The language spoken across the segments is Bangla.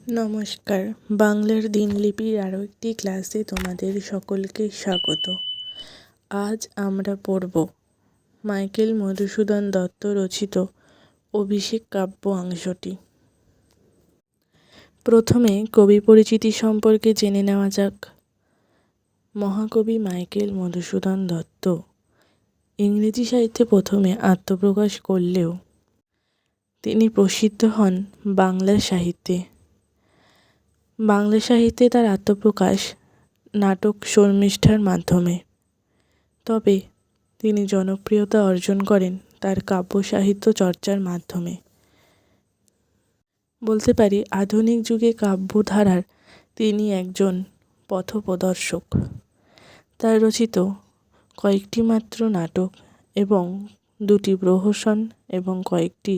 নমস্কার, বাংলার দিনলিপির আরও একটি ক্লাসে তোমাদের সকলকে স্বাগত। আজ আমরা পড়ব মাইকেল মধুসূদন দত্ত রচিত অভিষেক কাব্য অংশটি। প্রথমে কবি পরিচিতি সম্পর্কে জেনে নেওয়া যাক। মহাকবি মাইকেল মধুসূদন দত্ত ইংরেজি সাহিত্যে প্রথমে আত্মপ্রকাশ করলেও তিনি প্রসিদ্ধ হন বাংলা সাহিত্যে। বাংলা সাহিত্যে তার আত্মপ্রকাশ নাটক শর্মিষ্ঠার মাধ্যমে। তবে তিনি জনপ্রিয়তা অর্জন করেন তার কাব্য সাহিত্য চর্চার মাধ্যমে। বলতে পারি আধুনিক যুগে কাব্যধারার তিনি একজন পথপ্রদর্শক। তার রচিত কয়েকটি মাত্র নাটক এবং দুটি প্রহসন এবং কয়েকটি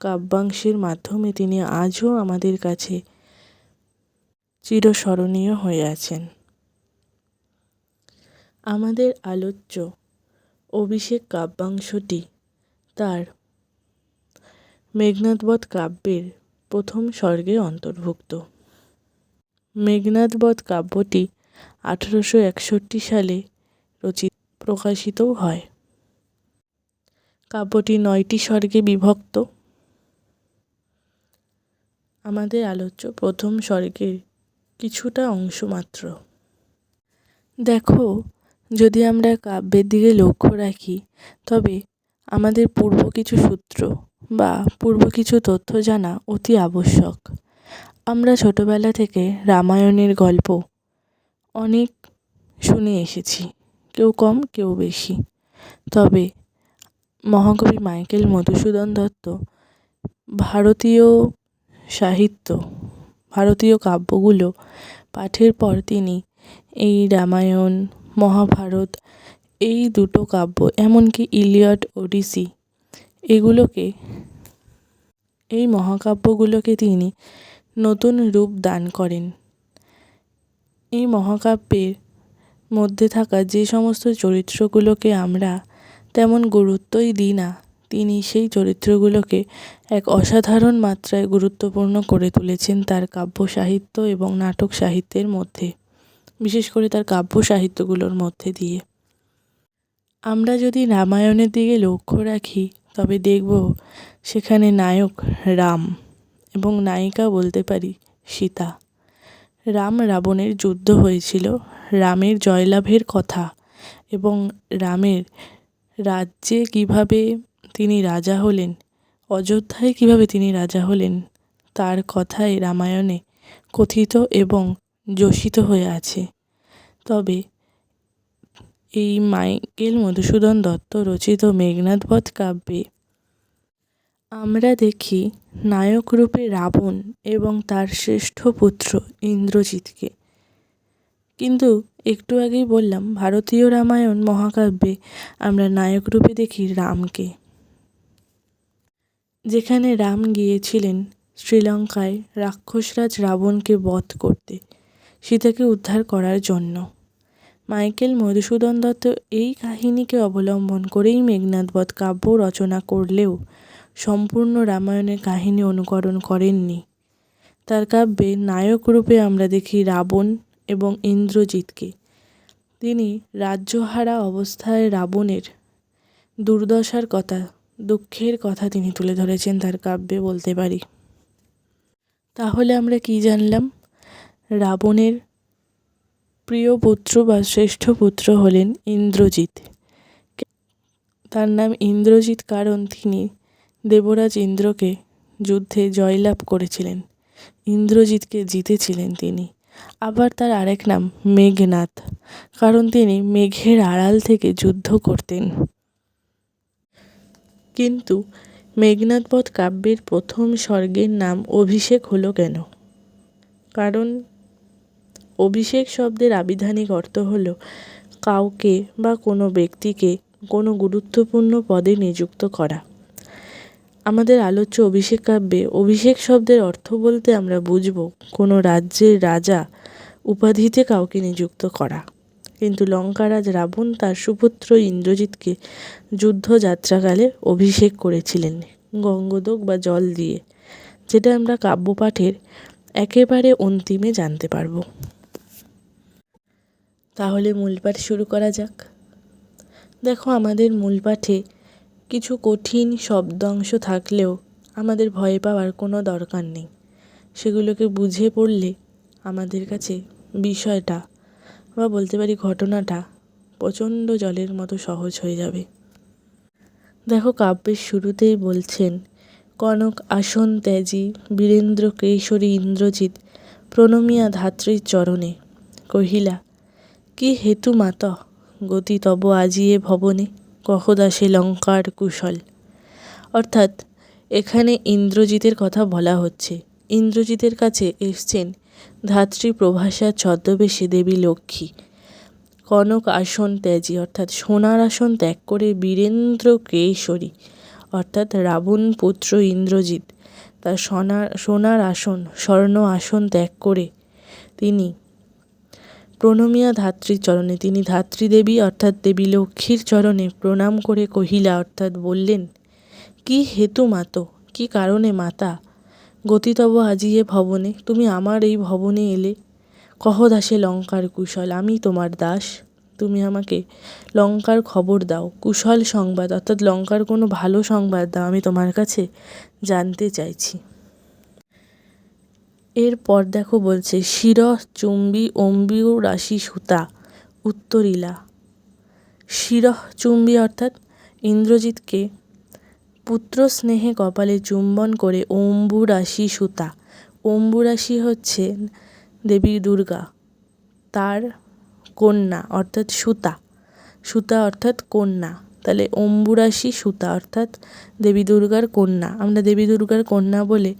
কাব্যাংশের মাধ্যমে তিনি আজও আমাদের কাছে চিরস্মরণীয় হয়ে আছেন। আমাদের আলোচ্য অভিষেক কাব্যাংশটি তার মেঘনাদবধ কাব্যের প্রথম সর্গে অন্তর্ভুক্ত। মেঘনাদবধ কাব্যটি 1861 সালে প্রকাশিতও হয়। কাব্যটি 9টি সর্গে বিভক্ত। আমাদের আলোচ্য প্রথম সর্গের কিছুটা অংশ মাত্র। দেখো, যদি আমরা কাব্যের দিকে লক্ষ্য রাখি তবে আমাদের পূর্ব কিছু সূত্র বা পূর্ব কিছু তথ্য জানা অতি আবশ্যক। আমরা ছোটবেলা থেকে রামায়ণের গল্প অনেক শুনে এসেছি, কেউ কম কেউ বেশি। তবে মহাকবি মাইকেল মধুসূদন দত্ত ভারতীয় সাহিত্য, ভারতীয় কাব্যগুলো পাঠের পর তিনি এই রামায়ণ, মহাভারত, এই দুটো কাব্য, এমনকি ইলিয়ড, ওডিসি, এই মহাকাব্যগুলোকে তিনি নতুন রূপ দান করেন। এই মহাকাব্যের মধ্যে থাকা যে সমস্ত চরিত্রগুলোকে আমরা তেমন গুরুত্বই দিই না, তিনি সেই চরিত্রগুলোকে এক অসাধারণ মাত্রায় গুরুত্বপূর্ণ করে তুলেছেন তার কাব্য সাহিত্য এবং নাটক সাহিত্যের মধ্যে, বিশেষ করে তার কাব্য সাহিত্যগুলোর মধ্যে দিয়ে। আমরা যদি রামায়ণের দিকে লক্ষ্য রাখি তবে দেখব সেখানে নায়ক রাম এবং নায়িকা বলতে পারি সীতা। রাম রাবণের যুদ্ধ হয়েছিল, রামের জয়লাভের কথা এবং রামের রাজ্যে কিভাবে তিনি রাজা হলেন, অযোধ্যায় কিভাবে তিনি রাজা হলেন, তার কথাই রামায়ণে কথিত এবং যোষিত হয়ে আছে। তবে এই মাইকেল মধুসূদন দত্ত রচিত মেঘনাদবধ কাব্যে আমরা দেখি নায়ক রূপে রাবণ এবং তার শ্রেষ্ঠ পুত্র ইন্দ্রজিৎকে। কিন্তু একটু আগেই বললাম ভারতীয় রামায়ণ মহাকাব্যে আমরা নায়ক রূপে দেখি রামকে। যেখানে রাম গিয়েছিলেন শ্রীলঙ্কায় রাক্ষসরাজ রাবণকে বধ করতে, সীতাকে উদ্ধার করার জন্য, মাইকেল মধুসূদন দত্ত এই কাহিনীকে অবলম্বন করেই মেঘনাদবধ কাব্য রচনা করলেও সম্পূর্ণ রামায়ণের কাহিনী অনুকরণ করেননি। তার কাব্যে নায়ক রূপে আমরা দেখি রাবণ এবং ইন্দ্রজিৎকে। তিনি রাজ্যহারা অবস্থায় রাবণের দুর্দশার কথা, দুঃখের কথা তিনি তুলে ধরেছেন তার কাব্যে বলতে পারি। তাহলে আমরা কি জানলাম? রাবণের প্রিয় পুত্র বা শ্রেষ্ঠ পুত্র হলেন ইন্দ্রজিৎ। তার নাম ইন্দ্রজিৎ কারণ তিনি দেবরাজ ইন্দ্রকে যুদ্ধে জয়লাভ করেছিলেন, ইন্দ্রজিৎকে জিতেছিলেন তিনি। আবার তার আরেক নাম মেঘনাদ, কারণ তিনি মেঘের আড়াল থেকে যুদ্ধ করতেন। কিন্তু মেঘনাদবধ কাব্যের প্রথম সর্গের নাম অভিষেক হলো কেন? কারণ অভিষেক শব্দের আবিধানিক অর্থ হলো কাউকে বা কোনো ব্যক্তিকে কোনো গুরুত্বপূর্ণ পদে নিযুক্ত করা। আমাদের আলোচ্য অভিষেক কাব্যে অভিষেক শব্দের অর্থ বলতে আমরা বুঝব কোনো রাজ্যের রাজা উপাধিতে কাউকে নিযুক্ত করা। কিন্তু লঙ্কারাজ রাবণ তার সুপুত্র ইন্দ্রজিৎকে যুদ্ধযাত্রাকালে অভিষেক করেছিলেন গঙ্গোদক বা জল দিয়ে, যেটা আমরা কাব্যপাঠের একেবারে অন্তিমে জানতে পারবো। তাহলে মূল পাঠ শুরু করা যাক। দেখো, আমাদের মূল পাঠে কিছু কঠিন শব্দাংশ থাকলেও আমাদের ভয় পাওয়ার কোনো দরকার নেই। সেগুলোকে বুঝে পড়লে আমাদের কাছে বিষয়টা বা বলতে পারি ঘটনাটা প্রচণ্ড জলের মতো সহজ হয়ে যাবে। দেখো, কাব্যের শুরুতেই বলছেন, কনক আসন ত্যাজি বীরেন্দ্র কেশরী ইন্দ্রজিৎ প্রণমিয়া ধাত্রীর চরণে কহিলা, কি হেতু মাত গতি তব আজিয়ে ভবনে কহ দাসে লঙ্কার কুশল। অর্থাৎ এখানে ইন্দ্রজিতের কথা বলা হচ্ছে। ইন্দ্রজিতের কাছে এসছেন ধাত্রী প্রভাষা ছদ্মবেশে দেবী লক্ষ্মী। কনক আসন ত্যাজি অর্থাৎ সোনার আসন ত্যাগ করে বীরেন্দ্র কেশরী অর্থাৎ রাবণ পুত্র ইন্দ্রজিৎ তার সোনার আসন স্বর্ণ আসন ত্যাগ করে তিনি প্রণমিয়া ধাত্রীর চরণে, তিনি ধাত্রীদেবী অর্থাৎ দেবী লক্ষ্মীর চরণে প্রণাম করে কহিলা অর্থাৎ বললেন, কি হেতু মাত, কি কারণে মাতা, গতিতব আজিয়ে ভবনে, তুমি আমার এই ভবনে এলে, কহ দাসে লঙ্কার কুশল, আমি তোমার দাস, তুমি আমাকে লঙ্কার খবর দাও, কুশল সংবাদ অর্থাৎ লঙ্কার কোনো ভালো সংবাদ দাও, আমি তোমার কাছে জানতে চাইছি। এরপর দেখো বলছে, শিরঃ চুম্বী অম্বিউ রাশি সুতা উত্তরিলা। শিরঃ চুম্বী অর্থাৎ ইন্দ্রজিৎকে পুত্র স্নেহে কপালে চুম্বন করে অম্বুরাশি সুতা, অম্বুরাশি হচ্ছে দেবী দুর্গা, তার কন্যা অর্থাৎ সুতা, সুতা অর্থাৎ কন্যা, তাহলে অম্বুরাশি সুতা অর্থাৎ দেবী দুর্গার কন্যা। আমরা দেবী দুর্গার কন্যা বলে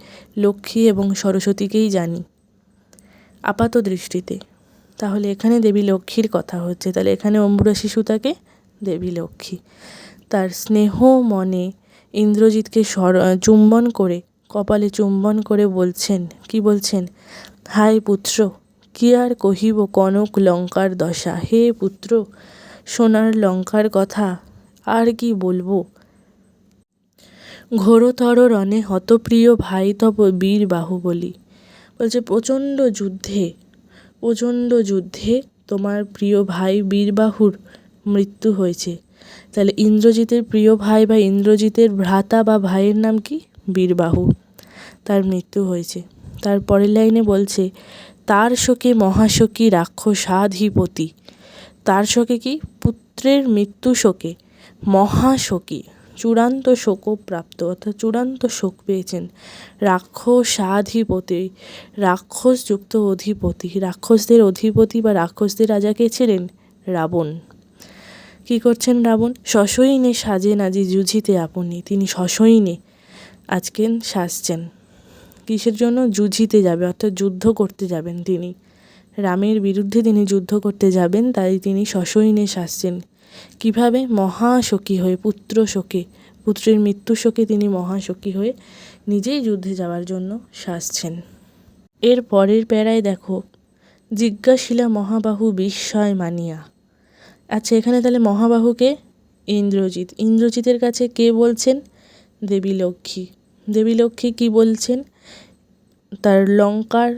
লক্ষ্মী এবং সরস্বতীকেই জানি আপাত দৃষ্টিতে, তাহলে এখানে দেবী লক্ষ্মীর কথা হচ্ছে, তাহলে এখানে অম্বুরাশি সুতাকে দেবী লক্ষ্মী তার স্নেহ মনে ইন্দ্রজিৎকে চুম্বন করে, কপালে চুম্বন করে বলছেন, কি বলছেন, হায় পুত্র, কি আর কহিব কনক লঙ্কার দশা, হে পুত্র সোনার লঙ্কার কথা আর কি বলবো, ঘোরতর রণে হতপ্রিয় ভাই তব বীর বাহুবলী। বলছে প্রচণ্ড যুদ্ধে তোমার প্রিয় ভাই বীরবাহুর মৃত্যু হয়েছে। তাহলে ইন্দ্রজিতের প্রিয় ভাই বা ইন্দ্রজিতের ভ্রাতা বা ভাইয়ের নাম কি, বীরবাহু, তার মৃত্যু হয়েছে। তার পরের লাইনে বলছে, তার শোকে মহাশোকী রাক্ষসাধিপতি, তার শোকে কি, পুত্রের মৃত্যু শোকে মহাশোকী চূড়ান্ত শোকপ্রাপ্ত অর্থাৎ চূড়ান্ত শোক পেয়েছেন রাক্ষসাধিপতি, রাক্ষসযুক্ত অধিপতি, রাক্ষসদের অধিপতি বা রাক্ষসদের রাজা কে ছিলেন, রাবণ। কি করছেন রাবণ, সশয়ীনে সাজেন আজি যুঝিতে আপনি, তিনি সশয়ীনে আজকে সাজছেন, কিসের জন্য, যুঝিতে যাবে অর্থাৎ যুদ্ধ করতে যাবেন, তিনি রামের বিরুদ্ধে তিনি যুদ্ধ করতে যাবেন, তাই তিনি সশয়ীনে সাজছেন। কিভাবে, মহাশোকী হয়ে, পুত্র শোকে, পুত্রের মৃত্যু শোকে তিনি মহাশোকী হয়ে নিজেই যুদ্ধে যাওয়ার জন্য সাজছেন। এর পরের প্যারায় দেখো, জিজ্ঞাসিলা মহাবাহু বিস্ময় মানিয়া। আচ্ছা, এখানে তাহলে মহাবাহুকে ইন্দ্রজিৎ, ইন্দ্রজিতের কাছে কে বলছেন, দেবী লক্ষ্মী। দেবী লক্ষ্মী কি বলছেন, তার লঙ্কার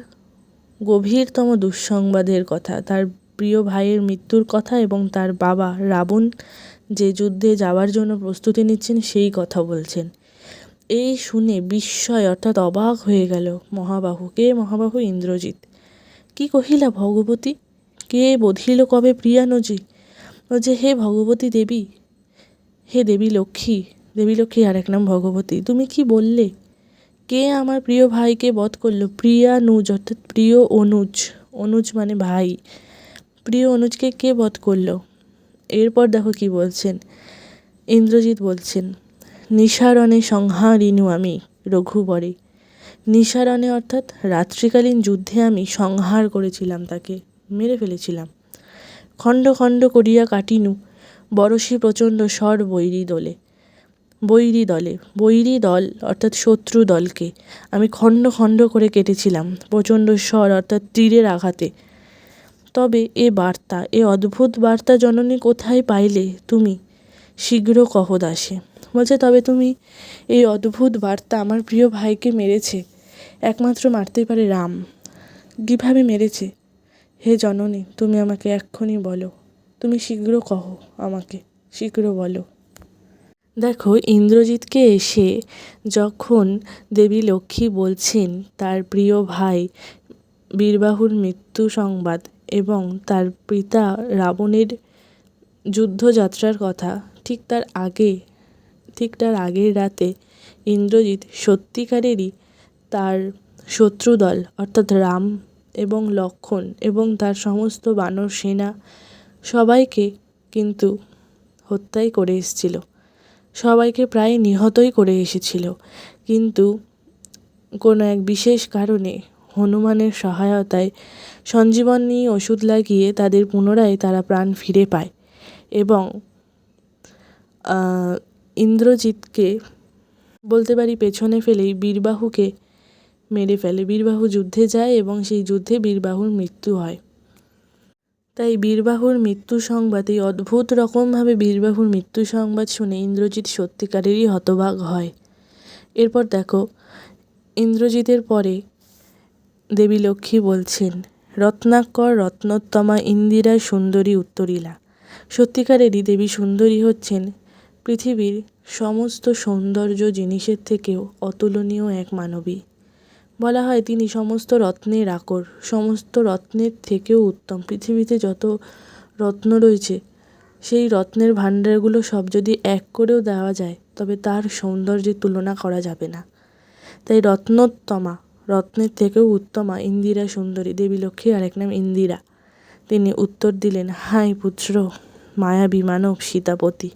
গভীরতম দুঃসংবাদের কথা, তার প্রিয় ভাইয়ের মৃত্যুর কথা এবং তার বাবা রাবণ যে যুদ্ধে যাওয়ার জন্য প্রস্তুতি নিচ্ছেন সেই কথা বলছেন। এই শুনে বিস্ময় অর্থাৎ অবাক হয়ে গেল মহাবাহু। কে মহাবাহু, ইন্দ্রজিৎ। কি কহিলা ভগবতী, কে বধিল কবে প্রিয়ানজি, বলছে হে ভগবতী দেবী, হে দেবী লক্ষ্মী, দেবী লক্ষ্মীর আরেক নাম ভগবতী, তুমি কি বললে, কে আমার প্রিয় ভাইকে বধ করলো, প্রিয়ানুজ অর্থাৎ প্রিয় অনুজ, অনুজ মানে ভাই, প্রিয় অনুজকে কে বধ করলো। এরপর দেখো কি বলছেন, ইন্দ্রজিৎ বলছেন, নিশারণে সংহারিনু আমি রঘুবরে, নিশারণে অর্থাৎ রাত্রিকালীন যুদ্ধে আমি সংহার করেছিলাম, তাকে মেরে ফেলেছিলাম, খণ্ড খণ্ড করিয়া কাটিনু বরশি প্রচণ্ড স্বর বৈরী দলে, বৈরী দল অর্থাৎ শত্রু দলকে আমি খণ্ড খণ্ড করে কেটেছিলাম প্রচণ্ড স্বর অর্থাৎ তীরের আঘাতে। তবে এ বার্তা, এ অদ্ভুত বার্তা জননী কোথায় পাইলে তুমি, শীঘ্র কহ দাসে। বলছে তবে তুমি এই অদ্ভুত বার্তা, আমার প্রিয় ভাইকে মেরেছে, একমাত্র মারতেই পারে রাম। কীভাবে মেরেছে? হে জননী, তুমি আমাকে এক্ষুনি বলো, তুমি শীঘ্র কহো আমাকে, শীঘ্র বলো। দেখো, ইন্দ্রজিৎকে এসে যখন দেবী লক্ষ্মী বলছেন তার প্রিয় ভাই বীরবাহুর মৃত্যু সংবাদ এবং তার পিতা রাবণের যুদ্ধযাত্রার কথা, ঠিক তার আগের রাতে ইন্দ্রজিৎ সত্যিকারেরই তার শত্রুদল অর্থাৎ রাম এবং লক্ষ্মণ এবং তার সমস্ত বানর সেনা সবাইকে কিন্তু হত্যাই করে এসেছিল, সবাইকে প্রায় নিহতই করে এসেছিল। কিন্তু কোনো এক বিশেষ কারণে হনুমানের সহায়তায় সঞ্জীবনী ওষুধ লাগিয়ে তাদের পুনরায় তারা প্রাণ ফিরে পায় এবং ইন্দ্রজিৎকে বলতে পারি পেছনে ফেলেই বীরবাহুকে মেরে ফেলে। বীরবাহু যুদ্ধে যায় এবং সেই যুদ্ধে বীরবাহুর মৃত্যু হয়। তাই বীরবাহুর মৃত্যু সংবাদ, এই অদ্ভুত রকমভাবে বীরবাহুর মৃত্যু সংবাদ শুনে ইন্দ্রজিৎ সত্যিকারেরই হতবাক হয়। এরপর দেখো, ইন্দ্রজিতের পরে দেবী লক্ষ্মী বলছেন, রত্নাকর রত্নোত্তমা ইন্দিরা সুন্দরী উত্তরীলা। সত্যিকারেরই দেবী সুন্দরী হচ্ছেন পৃথিবীর সমস্ত সৌন্দর্য জিনিসের থেকেও অতুলনীয় এক মানবী। বলা হয় তিনি সমস্ত রত্নের আকর, সমস্ত রত্নের থেকেও উত্তম। পৃথিবীতে যত রত্ন রয়েছে সেই রত্নের ভাণ্ডারগুলো সব যদি এক করেও দেওয়া যায় তবে তার সৌন্দর্যের তুলনা করা যাবে না। তাই রত্নোত্তমা, রত্নের থেকেও উত্তমা ইন্দিরা সুন্দরী। দেবী লক্ষ্মীর আরেক নাম ইন্দিরা। তিনি উত্তর দিলেন, হাই পুত্র মায়াবী মানব সীতাপতি।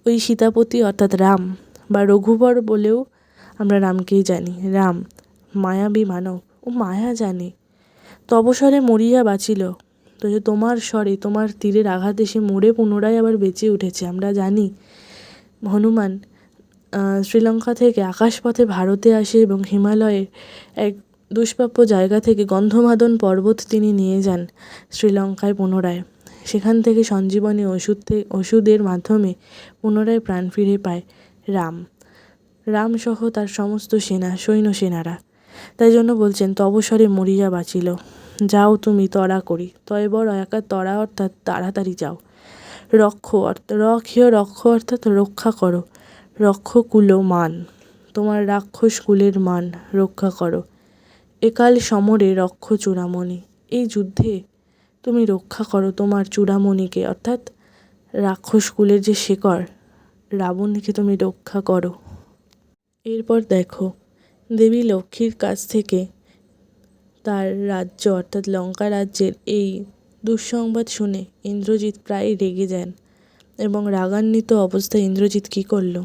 ওই সীতাপতি অর্থাৎ রাম বা রঘুবর বলেও আমরা রামকেই জানি। রাম মায়াবী মানব, ও মায়া জানে। তব স্বরে মরিয়া বাঁচিল, তো যে তোমার স্বরে, তোমার তীরের আঘাতে সে মরে পুনরায় আবার বেঁচে উঠেছে। আমরা জানি হনুমান শ্রীলঙ্কা থেকে আকাশপথে ভারতে আসে এবং হিমালয়ের এক দুষ্প্রাপ্য জায়গা থেকে গন্ধমাদন পর্বত তিনি নিয়ে যান শ্রীলঙ্কায় পুনরায়। সেখান থেকে সঞ্জীবনী ওষুধের মাধ্যমে পুনরায় প্রাণ ফিরে পায় রাম সহ তার সমস্ত সৈন্যসেনারা। তাই জন্য বলছেন, তব স্বরে মরিয়া বাঁচিল, যাও তুমি তরা করি। তয় বড় একা তরা অর্থাৎ তাড়াতাড়ি যাও। রক্ষ অর্থাৎ রক্ষা করো। রক্ষ কুল মান, তোমার রাক্ষস কুলের মান রক্ষা করো। একাল সমরে রক্ষ চূড়ামণি, এই যুদ্ধে তুমি রক্ষা করো তোমার চূড়ামণিকে অর্থাৎ রাক্ষস কুলের যে শেখর রাবণকে তুমি রক্ষা করো। এরপর দেখো, দেবী লক্ষ্মীর কাছ থেকে তার রাজ্য অর্থাৎ লঙ্কা রাজ্যের এই দুঃসংবাদ শুনে ইন্দ্রজিৎ প্রায় রেগে যান এবং রাগান্বিত অবস্থায় ইন্দ্রজিৎ কী করল,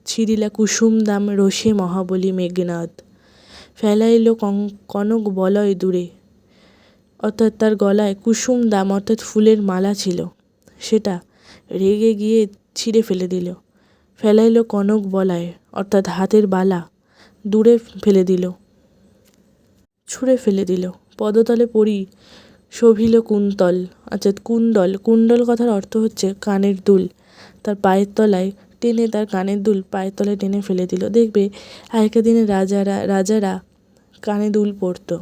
ছিঁড়িলা কুসুম দাম রোষে মহাবলী মেঘনাদ, ফেলাইল কনক বলয় দূরে। অর্থাৎ তার গলায় কুসুম দাম অর্থাৎ ফুলের মালা ছিল, সেটা রেগে গিয়ে ছিঁড়ে ফেলে দিল। ফেলাইল কনক বলয় অর্থাৎ হাতের বালা দূরে ফেলে দিল, ছুঁড়ে ফেলে দিল। পদতলে পড়ি শোভিল কুন্তল অর্থাৎ কুণ্ডল কথার অর্থ হচ্ছে কানের দুল। তার পায়ের তলায় টেনে, তার কানের দুল পায়ের তলায় টেনে ফেলে দিল। দেখবে আগেকার দিনে রাজারা কানে দুল পরতো।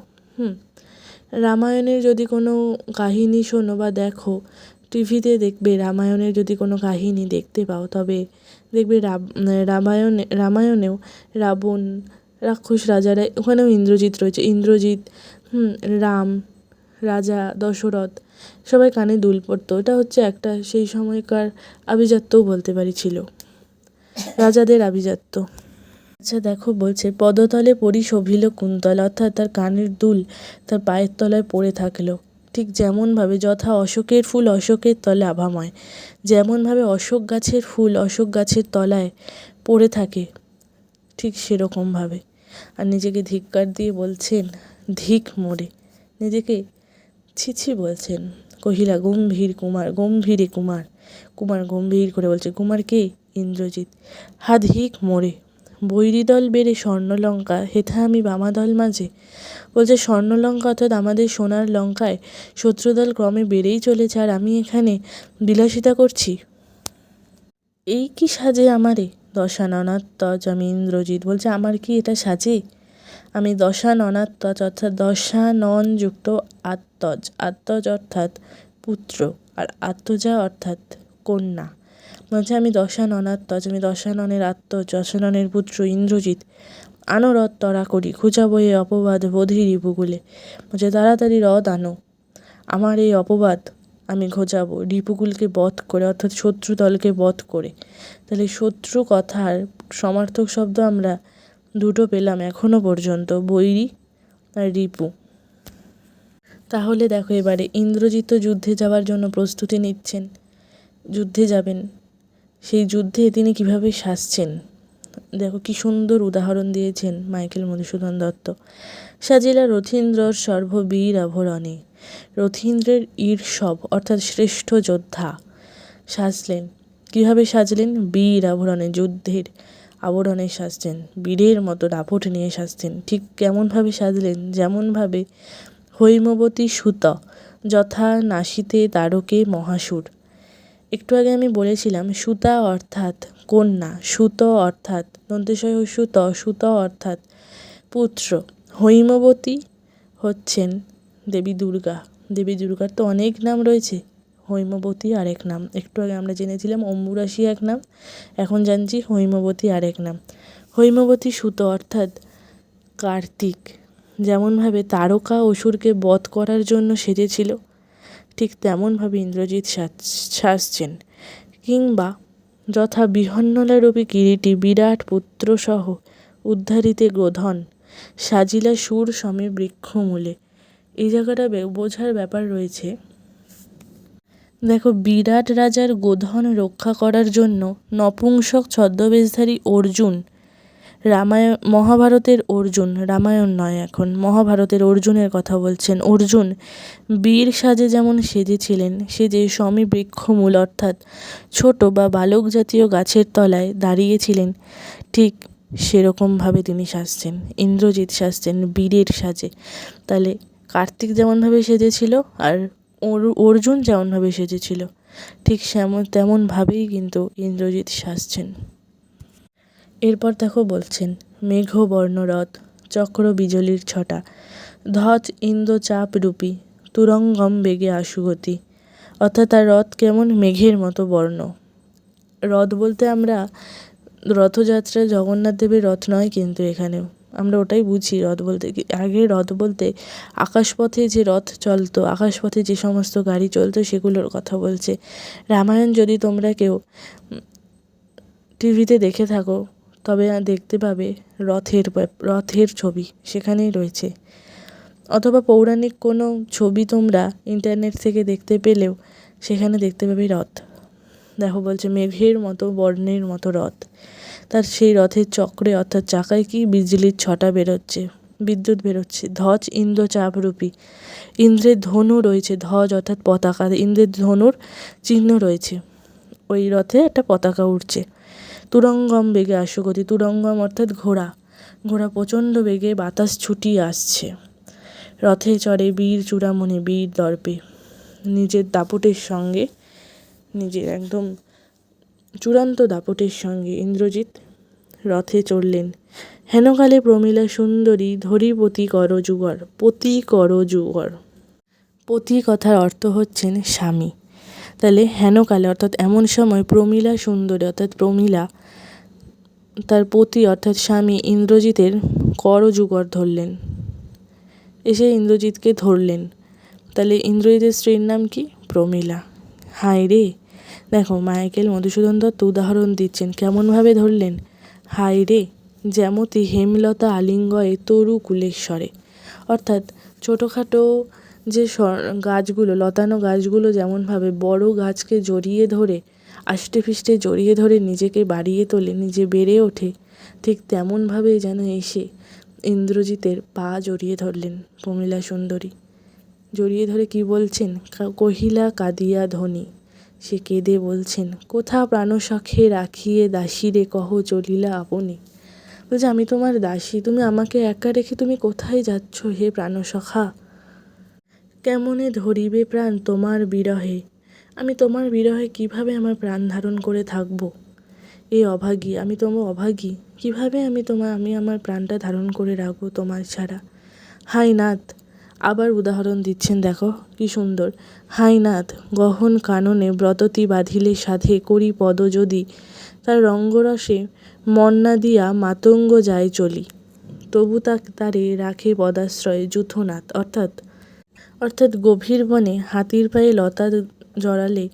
রামায়ণের যদি কোনো কাহিনী শোনো বা দেখো, টিভিতে দেখবে রামায়ণের যদি কোনো কাহিনী দেখতে পাও, তবে দেখবে রামায়ণেও রাবণ, রাক্ষস রাজারা, ওখানেও ইন্দ্রজিৎ রয়েছে। ইন্দ্রজিৎ, রাম, রাজা দশরথ সবাই কানে দুল পরতো। এটা হচ্ছে একটা সেই সময়কার আভিজাত্যও বলতে পারি, ছিল রাজাদের আভিজাত্য। আচ্ছা দেখো, বলছে পদতলে পরি শোভিল কুন্তল অর্থাৎ তার কানের দুল তার পায়ের তলায় পড়ে থাকলো। ঠিক যেমনভাবে যথা অশোকের ফুল অশোকের তলে আভাময়, যেমনভাবে অশোক গাছের ফুল অশোক গাছের তলায় পড়ে থাকে ঠিক সেরকমভাবে। আর নিজেকে ধিক্কার দিয়ে বলছেন, ধিক মোরে, নিজেকে ছিছি বলছেন। কহিলা গম্ভীর কুমার, গম্ভীরে কুমার, কুমার গম্ভীর করে বলছে। কুমার কে? ইন্দ্রজিৎ। হা ধিক মোরে, বৈরীদল বেড়ে স্বর্ণলঙ্কা হেথা আমি বামাদল মাঝে। বলছে স্বর্ণলঙ্কা অর্থাৎ আমাদের সোনার লঙ্কায় শত্রুদল ক্রমে বেড়েই চলেছে, আর আমি এখানে বিলাসিতা করছি। এই কি সাজে আমারে? দশাননাত্মজ আমি ইন্দ্রজিৎ। বলছে আমার কি এটা সাজে? আমি দশাননাত্মজ অর্থাৎ দশানন যুক্ত আত্মজ, আত্মজ অর্থাৎ পুত্র, আর আত্মজা অর্থাৎ কন্যা। বলছে আমি দশাননাত্মজ, আমি দশাননের আত্মজ, দশাননের পুত্র ইন্দ্রজিৎ আনো রথ তরা করি, খুঁজাবো এ অপবাদ বোধি রিপুকুলে। বলছে তাড়াতাড়ি রথ আনো, আমার এই অপবাদ আমি ঘোচাবো রিপুকুলকে বধ করে, অর্থাৎ শত্রু দলকে বধ করে। তাহলে শত্রু কথার সমার্থক শব্দ আমরা দুটো পেলাম এখনো পর্যন্ত, বৈরী আর রিপু। তাহলে দেখো এবারে ইন্দ্রজিৎ যুদ্ধে যাওয়ার জন্য প্রস্তুতি নিচ্ছেন, যুদ্ধে যাবেন। সেই যুদ্ধে তিনি কিভাবে সাজছেন দেখো, কি সুন্দর উদাহরণ দিয়েছেন মাইকেল মধুসূদন দত্ত। সাজিলা রথীন্দ্রর সর্ববীর আভরণে, রথীন্দ্রের ঈর্ষভ অর্থাৎ শ্রেষ্ঠ যোদ্ধা সাজলেন। কীভাবে সাজলেন? বীর আভরণে, যুদ্ধের আবরণে সাজছেন, বীরের মতো দাপট নিয়ে সাজছেন। ঠিক কেমনভাবে সাজলেন? যেমনভাবে হৈমবতী সুত যথা নাসিতে তারকে মহাসুর। একটু আগে আমি বলেছিলাম সুতা অর্থাৎ কন্যা, সুত অর্থাৎ দন্তেশয় সুত, সুত অর্থাৎ পুত্র। হৈমবতী হচ্ছেন দেবী দুর্গা। দেবী দুর্গার তো অনেক নাম রয়েছে, হৈমবতী আরেক নাম। একটু আগে আমরা জেনেছিলাম অম্বুরাশি এক নাম, এখন জানছি হৈমবতী আরেক নাম। হৈমবতী সুত অর্থাৎ কার্তিক। যেমনভাবে তারকা অসুরকে বধ করার জন্য সেজেছিল, ঠিক তেমনভাবে ইন্দ্রজিৎ সাজছেন। কিংবা যথা বিহন্নলারূপী কিরীটী বিরাট পুত্রসহ উদ্ধারিতে গোধন সাজিলা সুর সমে বৃক্ষমূলে। এই জায়গাটা বোঝার ব্যাপার রয়েছে। দেখো, বিরাট রাজার গোধন রক্ষা করার জন্য নপুংসক ছদ্মবেশধারী অর্জুন, মহাভারতের অর্জুন, রামায়ণ নয়, এখন মহাভারতের অর্জুনের কথা বলছেন। অর্জুন বীর সাজে যেমন সেজেছিলেন, সেজে সমী বৃক্ষমূল অর্থাৎ ছোট বা বালক জাতীয় গাছের তলায় দাঁড়িয়েছিলেন, ঠিক সেরকমভাবে তিনি সাজছেন। ইন্দ্রজিৎ সাজছেন বীরের সাজে। তাহলে কার্তিক যেমনভাবে সেজেছিল আর অর্জুন যেমনভাবে সেজেছিল, ঠিক তেমনভাবেই কিন্তু ইন্দ্রজিৎ সাজছেন। এরপর দেখো বলছেন মেঘবর্ণ রথ চক্র বিজলির ছটা, ধ্বজ ইন্দ্রচাপ রূপী তুরঙ্গম বেগে আশুগতি। অর্থাৎ তার রথ কেমন? মেঘের মতো বর্ণ। রথ বলতে আমরা রথযাত্রা জগন্নাথ দেবের রথ নয়, কিন্তু এখানেও আমরা ওটাই বুঝি রথ বলতে। আগে রথ বলতে আকাশপথে যে রথ চলতো, আকাশপথে যে সমস্ত গাড়ি চলতো সেগুলোর কথা বলছে। রামায়ণ যদি তোমরা কেউ টিভিতে দেখে থাকো তবে দেখতে পাবে রথের ছবি সেখানেই রয়েছে, অথবা পৌরাণিক কোনো ছবি তোমরা ইন্টারনেট থেকে দেখতে পেলেও সেখানে দেখতে পাবে রথ। দেখো বলছে মেঘের মতো বর্ণের মতো রথ, তার সেই রথের চক্রে অর্থাৎ চাকায় কি বিজলির ছটা বেরোচ্ছে, বিদ্যুৎ বেরোচ্ছে। ধ্বজ ইন্দ্রচাপ রূপী, ইন্দ্রের ধনু রয়েছে, ধ্বজ অর্থাৎ পতাকা, ইন্দ্রের ধনুর চিহ্ন রয়েছে, ওই রথে একটা পতাকা উঠছে। তুরঙ্গম বেগে আশুগতি, তুরঙ্গম অর্থাৎ ঘোড়া, ঘোড়া প্রচণ্ড বেগে বাতাস ছুটিয়ে আসছে। রথে চড়ে বীর চূড়ামণি বীর দর্পে, নিজের দাপটের সঙ্গে, নিজের একদম চূড়ান্ত দাপটের সঙ্গে ইন্দ্রজিৎ রথে চড়লেন। হেনকালে প্রমীলা সুন্দরী ধরিপতি কর যুগর, পতি কর যুগর। পতি কথার অর্থ হচ্ছেন স্বামী। তাহলে হেনকালে অর্থাৎ এমন সময় প্রমীলা সুন্দরী অর্থাৎ প্রমীলা তার পতি অর্থাৎ স্বামী ইন্দ্রজিতের করযুগর ধরলেন, এসে ইন্দ্রজিৎকে ধরলেন। তাহলে ইন্দ্রজিতের স্ত্রীর নাম কি? প্রমীলা। হায় রে, দেখো মাইকেল মধুসূদন দত্ত উদাহরণ দিচ্ছেন কেমনভাবে ধরলেন। হায় রে যেমতি হেমলতা আলিঙ্গয়ে তরু কুলেশ্বরে। অর্থাৎ ছোটোখাটো যে গাছগুলো, লতানো গাছগুলো যেমনভাবে বড় গাছকে জড়িয়ে ধরে, আষ্টে পৃষ্ঠে জড়িয়ে ধরে নিজেকে বাড়িয়ে তোলে, নিজে বেড়ে ওঠে, ঠিক তেমনভাবেই যেন এসে ইন্দ্রজিতের পা জড়িয়ে ধরলেন প্রমীলা সুন্দরী। জড়িয়ে ধরে কি বলছেন? কহিলা কাঁদিয়া ধ্বনি, সে কেঁদে বলছেন কোথা প্রাণসখে রাখিয়ে দাসীরে কহ চলিলা আপনি। বলছে আমি তোমার দাসী, তুমি আমাকে একা রেখে তুমি কোথায় যাচ্ছ হে প্রাণসখা? কেমনে ধরিবে প্রাণ তোমার বিরহে, আমি তোমার বিরহে কিভাবে আমার প্রাণ ধারণ করে থাকব। এই অভাগী, আমি তোমার অভাগী, কীভাবে আমি আমার প্রাণটা ধারণ করে রাখবো তোমার ছাড়া। হায় নাথ, আবার উদাহরণ দিচ্ছেন, দেখো কি সুন্দর। হায় নাথ, গহন কাননে ব্রততি বাঁধিলে সাধে করি পদ যদি, তার রঙ্গরসে মন না দিয়া মাতঙ্গ যায় চলি, তবু তারে রাখে পদাশ্রয়ে যূথনাথ। অর্থাৎ গভীর বনে হাতির পায়ে লতা জড়ালে,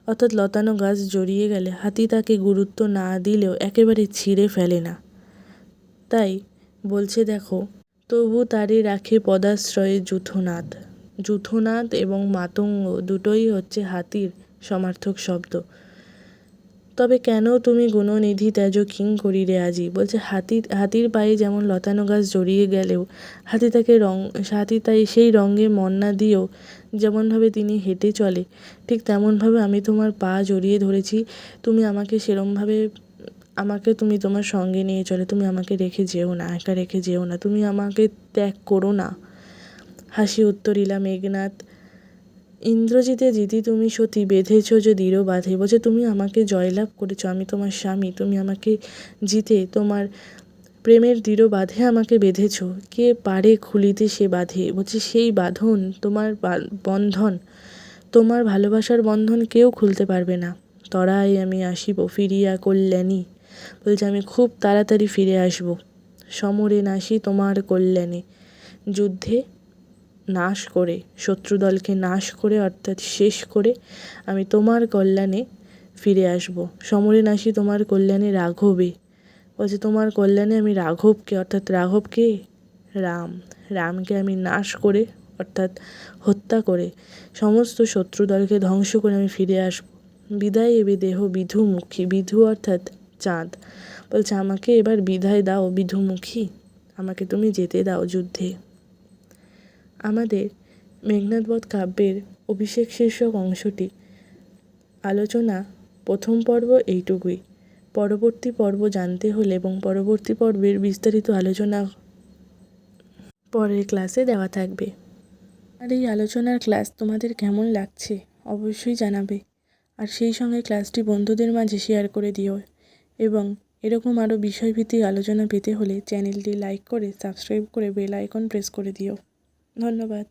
অর্থাৎ লতানো গাছ জড়িয়ে গেলে হাতি তাকে গুরুত্ব না দিলেও একেবারে ছিঁড়ে ফেলে না। তাই বলছে দেখো, তবু তারে রাখে পদাশ্রয়ে যূথনাথ। যূথনাথ এবং মাতঙ্গ দুটোই হচ্ছে হাতির সমার্থক শব্দ। তবে কেন তুমি গুণনিধি ত্যাজ কিং করিরে আজি, বলছে হাতির পায়ে যেমন লতানো গাছ জড়িয়ে গেলেও হাতি তাই সেই রঙে মন না দিয়েও যেমনভাবে তিনি হেঁটে চলে, ঠিক তেমনভাবে আমি তোমার পা জড়িয়ে ধরেছি। তুমি আমাকে সেরমভাবে তুমি তোমার সঙ্গে নিয়ে চলো, তুমি আমাকে রেখে যেও না, একা রেখে যেও না, তুমি আমাকে ত্যাগ করো না। হাসি উত্তরিলা মেঘনাদ, ইন্দ্রজিতে জিতি তুমি সতী বেঁধেছ যে দৃঢ় বাঁধে। বলছে তুমি আমাকে জয়লাভ করেছো, আমি তোমার স্বামী, তুমি আমাকে জিতে তোমার প্রেমের দৃঢ় বাঁধে আমাকে বেঁধেছ। কে পারে খুলিতে সে বাঁধে, বলছে সেই বাঁধন তোমার বন্ধন, তোমার ভালোবাসার বন্ধন কেউ খুলতে পারবে না। তরাই আমি আসিব ফিরিয়া কল্যাণী, বলছে আমি খুব তাড়াতাড়ি ফিরে আসব। সমরে নাসি তোমার কল্যাণে, যুদ্ধে নাশ করে, শত্রুদলকে নাশ করে অর্থাৎ শেষ করে আমি তোমার কল্যাণে ফিরে আসব। সমরে নাসি তোমার কল্যাণে রাঘবে, বলছে তোমার কল্যাণে আমি রাঘবকে, অর্থাৎ রাঘবকে রামকে আমি নাশ করে অর্থাৎ হত্যা করে সমস্ত শত্রুদলকে ধ্বংস করে আমি ফিরে আসব। বিদায় এবে দেহ বিধুমুখী, বিধু অর্থাৎ চাঁদ, বলছে আমাকে এবার বিদায় দাও বিধুমুখী, আমাকে তুমি যেতে দাও যুদ্ধে। আমাদের মেঘনাদবধ কাব্যের অভিষেক শীর্ষক অংশটি আলোচনা প্রথম পর্ব এইটুকুই। পরবর্তী পর্ব জানতে হলে এবং পরবর্তী পর্বের বিস্তারিত আলোচনা পরের ক্লাসে দেওয়া থাকবে। আর এই আলোচনার ক্লাস তোমাদের কেমন লাগছে অবশ্যই জানাবে, আর সেই সঙ্গে ক্লাসটি বন্ধুদের মাঝে শেয়ার করে দিও। এবং এরকম আরও বিষয়ভিত্তিক আলোচনা পেতে হলে চ্যানেলটি লাইক করে সাবস্ক্রাইব করে বেল আইকন প্রেস করে দিও। ধন্যবাদ।